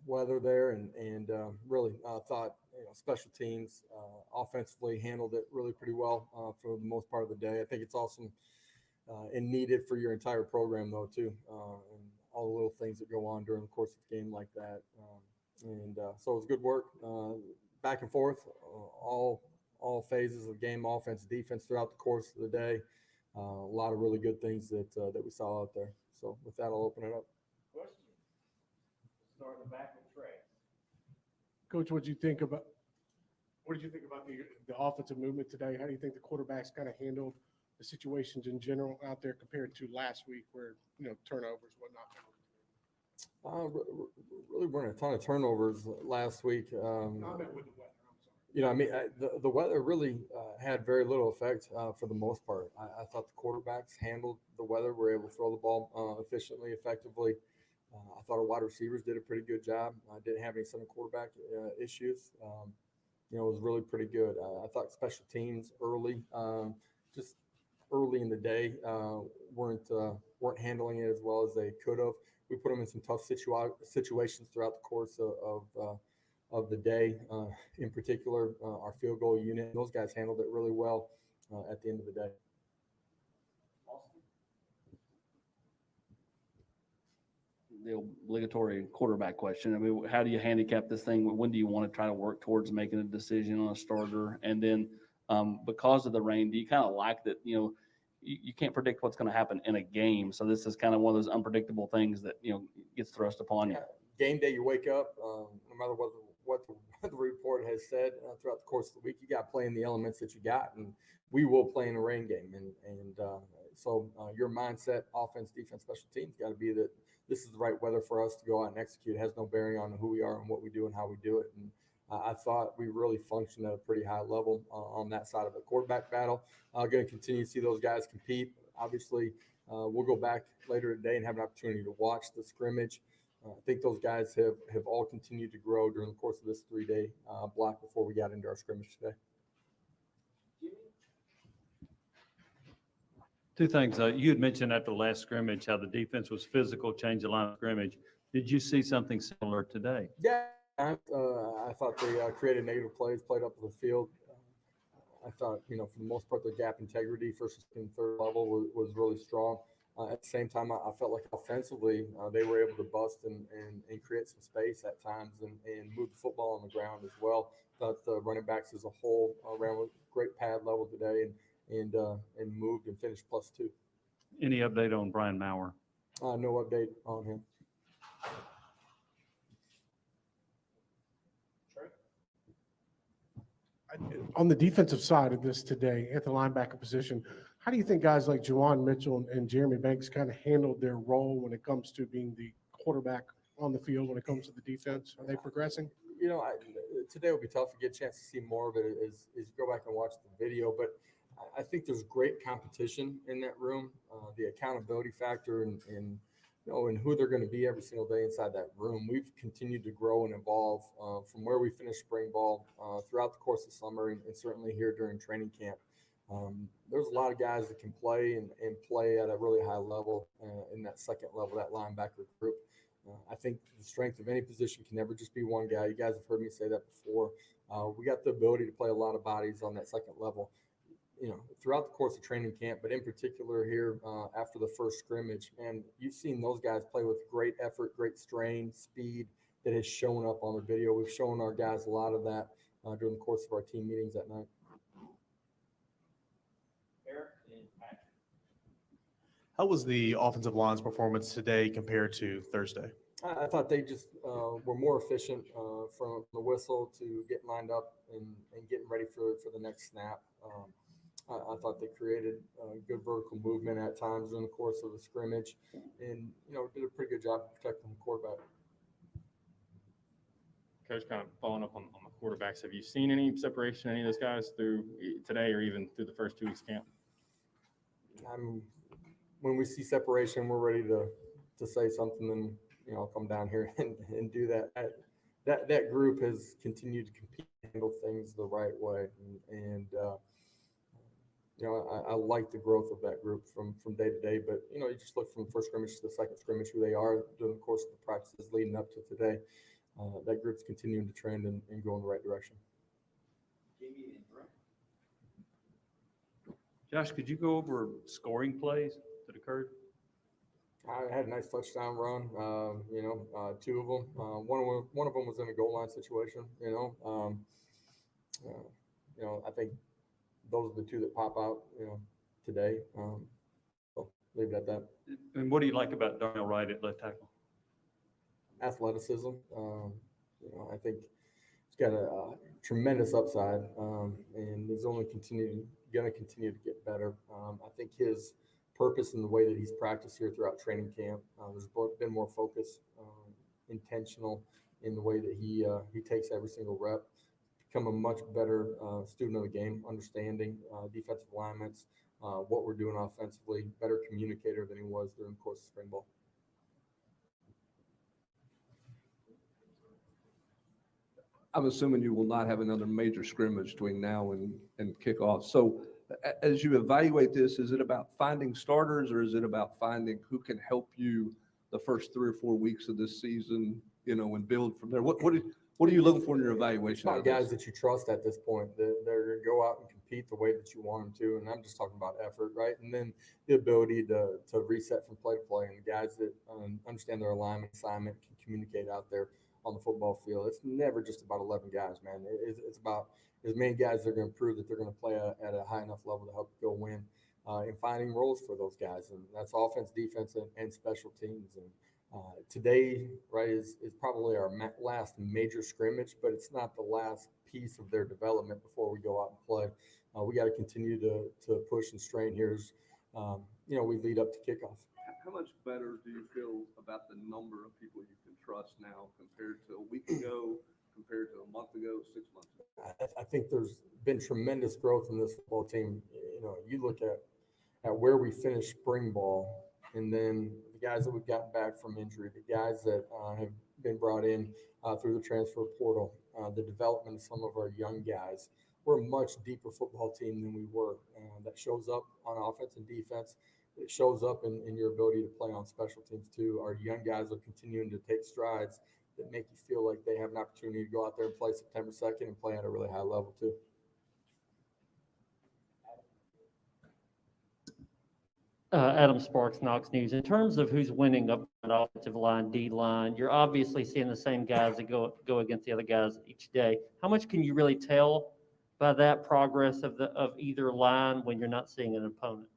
weather there, and really thought special teams offensively handled it really pretty well for the most part of the day. I think it's awesome and needed for your entire program though too, and all the little things that go on during the course of a game like that. And so it was good work, back and forth, all phases of the game, offense, defense throughout the course of the day. A lot of really good things that we saw out there. So with that, I'll open it up. Question. Start in the back with Trey. Coach, what did you think about the offensive movement today? How do you think the quarterbacks kind of handled the situations in general out there compared to last week, where turnovers, whatnot? Really weren't a ton of turnovers last week. No, I meant with the weather. The weather really had very little effect for the most part. I thought the quarterbacks handled the weather, were able to throw the ball efficiently, effectively. I thought our wide receivers did a pretty good job. I didn't have any center quarterback issues. It was really pretty good. I thought special teams just early in the day, weren't handling it as well as they could have. We put them in some tough situations throughout the course of the day. In particular, our field goal unit, those guys handled it really well at the end of the day. The obligatory quarterback question. I mean, how do you handicap this thing? When do you want to try to work towards making a decision on a starter? And then because of the rain, do you kind of like that, you can't predict what's going to happen in a game. So this is kind of one of those unpredictable things that, gets thrust upon you. Game day, you wake up, no matter what the weather report has said throughout the course of the week, you got to play in the elements that you got. And we will play in a rain game. So your mindset, offense, defense, special teams, got to be that this is the right weather for us to go out and execute. It has no bearing on who we are and what we do and how we do it. And I thought we really functioned at a pretty high level on that side of the quarterback battle. Going to continue to see those guys compete. Obviously, we'll go back later today and have an opportunity to watch the scrimmage. I think those guys have all continued to grow during the course of this 3-day block before we got into our scrimmage today. Two things. You had mentioned at the last scrimmage how the defense was physical, changed the line of scrimmage. Did you see something similar today? Yeah, I thought they created negative plays, played up the field. I thought, for the most part, their gap integrity, first and third level, was really strong. At the same time, I felt like offensively, they were able to bust and create some space at times and move the football on the ground as well. Thought the running backs as a whole ran with great pad level today and moved and finished +2. Any update on Brian Maurer? No update on him. On the defensive side of this today, at the linebacker position, how do you think guys like Juwan Mitchell and Jeremy Banks kind of handled their role when it comes to being the quarterback on the field when it comes to the defense? Are they progressing? Today will be tough to get a chance to see more of it as you go back and watch the video, but I think there's great competition in that room. The accountability factor and who they're going to be every single day inside that room. We've continued to grow and evolve from where we finished spring ball throughout the course of summer and certainly here during training camp. There's a lot of guys that can play and play at a really high level in that second level, that linebacker group. I think the strength of any position can never just be one guy. You guys have heard me say that before. We got the ability to play a lot of bodies on that second level. Throughout the course of training camp, but in particular here after the first scrimmage, and you've seen those guys play with great effort, great strain, speed that has shown up on the video. We've shown our guys a lot of that during the course of our team meetings at night. Eric and Patrick. How was the offensive line's performance today compared to Thursday? I thought they just were more efficient from the whistle to getting lined up and getting ready for the next snap. I thought they created good vertical movement at times during the course of the scrimmage and, did a pretty good job of protecting the quarterback. Coach, kind of following up on the quarterbacks, have you seen any separation, any of those guys through today or even through the first 2 weeks camp? When we see separation, we're ready to say something, and I'll come down here and do that. That group has continued to compete and handle things the right way, and I like the growth of that group from day to day. But you just look from the first scrimmage to the second scrimmage, who they are during the course of the practices leading up to today. That group's continuing to trend and go in the right direction. Josh, could you go over scoring plays that occurred? I had a nice touchdown run. Two of them. One of them was in a goal line situation. I think those are the two that pop out. Today. So leave it at that. And what do you like about Darnell Wright at left tackle? Athleticism. I think he's got a tremendous upside, and he's only going to continue to get better. I think his purpose in the way that he's practiced here throughout training camp, there's been more focus, intentional in the way that he takes every single rep. Become a much better student of the game, understanding defensive alignments, what we're doing offensively, better communicator than he was during the course of spring ball. I'm assuming you will not have another major scrimmage between now and kickoff. So as you evaluate this, is it about finding starters, or is it about finding who can help you the first 3 or 4 weeks of this season, and build from there? What are you looking for in your evaluation? It's about guys that you trust at this point, that they're going to go out and compete the way that you want them to. And I'm just talking about effort, right? And then the ability to reset from play to play, and the guys that understand their alignment, assignment, can communicate out there on the football field. It's never just about 11 guys, man. It's about as many guys that are going to prove that they're going to play at a high enough level to help you go win, and finding roles for those guys. And that's offense, defense, and special teams. And today, right, is probably our last major scrimmage, but it's not the last piece of their development before we go out and play. We got to continue to push and strain here as we lead up to kickoff. How much better do you feel about the number of people you can trust now compared to a week ago, compared to a month ago, 6 months ago? I think there's been tremendous growth in this football team. You look at where we finished spring ball, and then the guys that we've gotten back from injury, the guys that have been brought in through the transfer portal, the development of some of our young guys. We're a much deeper football team than we were. That shows up on offense and defense. It shows up in your ability to play on special teams too. Our young guys are continuing to take strides that make you feel like they have an opportunity to go out there and play September 2nd and play at a really high level too. Adam Sparks, KnoxNews. In terms of who's winning up on offensive line, D line, you're obviously seeing the same guys that go against the other guys each day. How much can you really tell by that progress of either line when you're not seeing an opponent?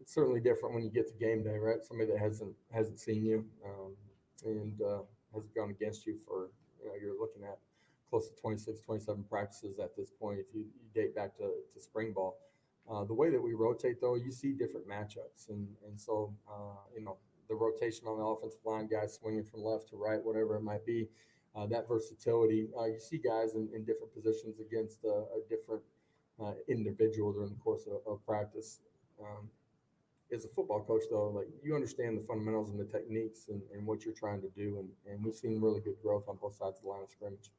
It's certainly different when you get to game day, right? Somebody that hasn't seen you and hasn't gone against you for, you're looking at close to 26, 27 practices at this point if you date back to spring ball. The way that we rotate, though, you see different matchups. And so, the rotation on the offensive line, guys swinging from left to right, whatever it might be, that versatility, you see guys in different positions against a different individual during the course of practice. As a football coach, though, like, you understand the fundamentals and the techniques and what you're trying to do. And we've seen really good growth on both sides of the line of scrimmage.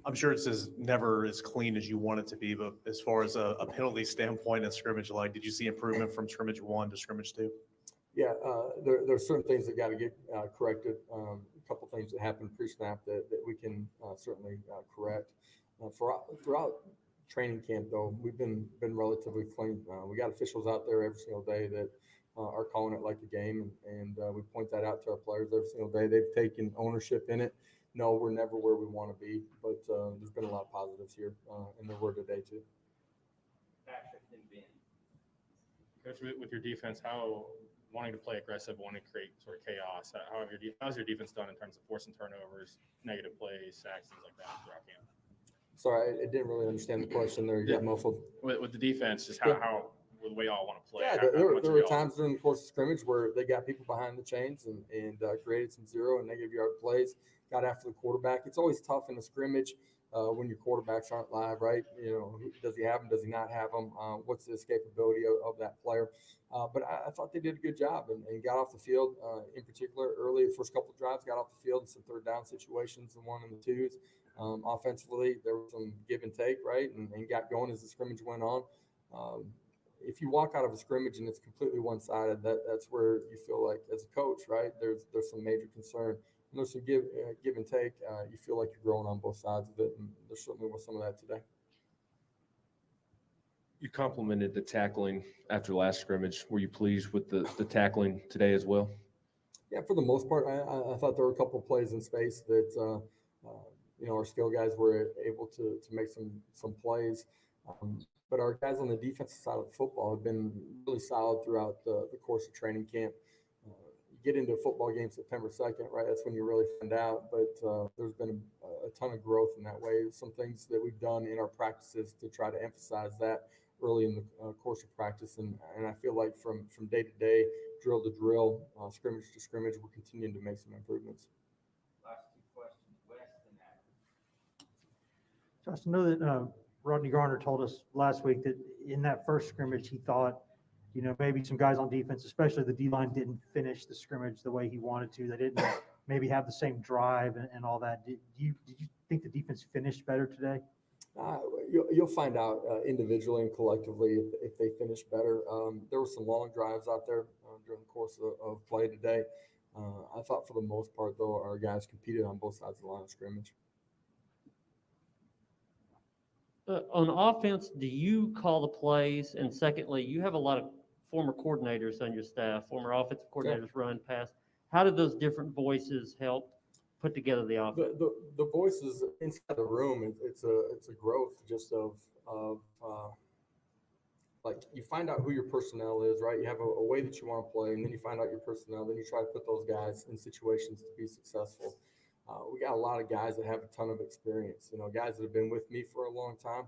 I'm sure it's never as clean as you want it to be, but as far as a penalty standpoint in scrimmage, did you see improvement from scrimmage 1 to scrimmage 2? Yeah, there are certain things that got to get corrected. A couple things that happened pre-snap that we can certainly correct. Throughout training camp, though, we've been relatively clean. We got officials out there every single day that are calling it like a game, and we point that out to our players every single day. They've taken ownership in it. No, we're never where we want to be, but there's been a lot of positives here, and there were today too. Coach, with your defense, how wanting to play aggressive, wanting to create sort of chaos, how's your defense done in terms of forcing turnovers, negative plays, sacks, things like that throughout camp? Sorry, I didn't really understand the question there. You got muffled. With the defense, just how the way y'all want to play. Yeah, there were times during the course of scrimmage where they got people behind the chains and created some 0 and negative yard plays, got after the quarterback. It's always tough in a scrimmage when your quarterbacks aren't live, right? Does he have them? Does he not have them? What's the escapability of that player? But I thought they did a good job and got off the field, in particular, early, the first couple of drives, got off the field in some third down situations, the 1 and the 2s. Offensively, there was some give and take, right? And got going as the scrimmage went on. If you walk out of a scrimmage and it's completely one-sided, that's where you feel like, as a coach, right, there's some major concern. And there's some give and take. You feel like you're growing on both sides of it, and there certainly was some of that today. You complimented the tackling after the last scrimmage. Were you pleased with the tackling today as well? Yeah, for the most part, I thought there were a couple of plays in space that our skill guys were able to make some plays. But our guys on the defensive side of the football have been really solid throughout the course of training camp. You get into a football game September 2nd, right? That's when you really find out. But there's been a ton of growth in that way. Some things that we've done in our practices to try to emphasize that early in the course of practice. And I feel like from day to day, drill to drill, scrimmage to scrimmage, we're continuing to make some improvements. Last 2 questions, West and Adam. Josh, I know that Rodney Garner told us last week that in that first scrimmage, he thought, maybe some guys on defense, especially the D-line, didn't finish the scrimmage the way he wanted to. They didn't maybe have the same drive and all that. Did you think the defense finished better today? You'll find out individually and collectively if they finish better. There were some long drives out there during the course of play today. I thought for the most part, though, our guys competed on both sides of the line of scrimmage. On offense, do you call the plays? And secondly, you have a lot of former coordinators on your staff, former offensive coordinators, run, pass. How did those different voices help put together the offense? The voices inside the room, it's a growth just of like you find out who your personnel is, right? You have a way that you want to play, and then you find out your personnel, then you try to put those guys in situations to be successful. We got a lot of guys that have a ton of experience, guys that have been with me for a long time.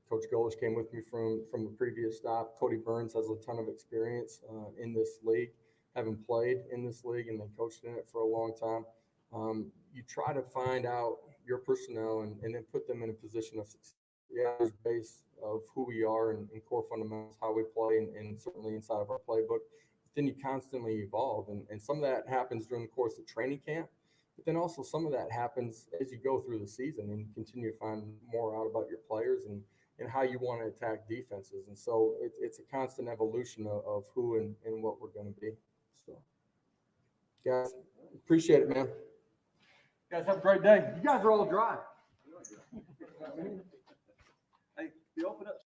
Coach Golish came with me from the previous stop. Cody Burns has a ton of experience in this league, having played in this league and then coached in it for a long time. You try to find out your personnel and then put them in a position of success. Yeah, there's base of who we are and core fundamentals, how we play, and certainly inside of our playbook. But then you constantly evolve, and some of that happens during the course of training camp. But then also some of that happens as you go through the season and continue to find more out about your players and how you want to attack defenses. And so it's a constant evolution of who and what we're going to be. So, guys, appreciate it, man. Guys, have a great day. You guys are all dry. Hey, you open up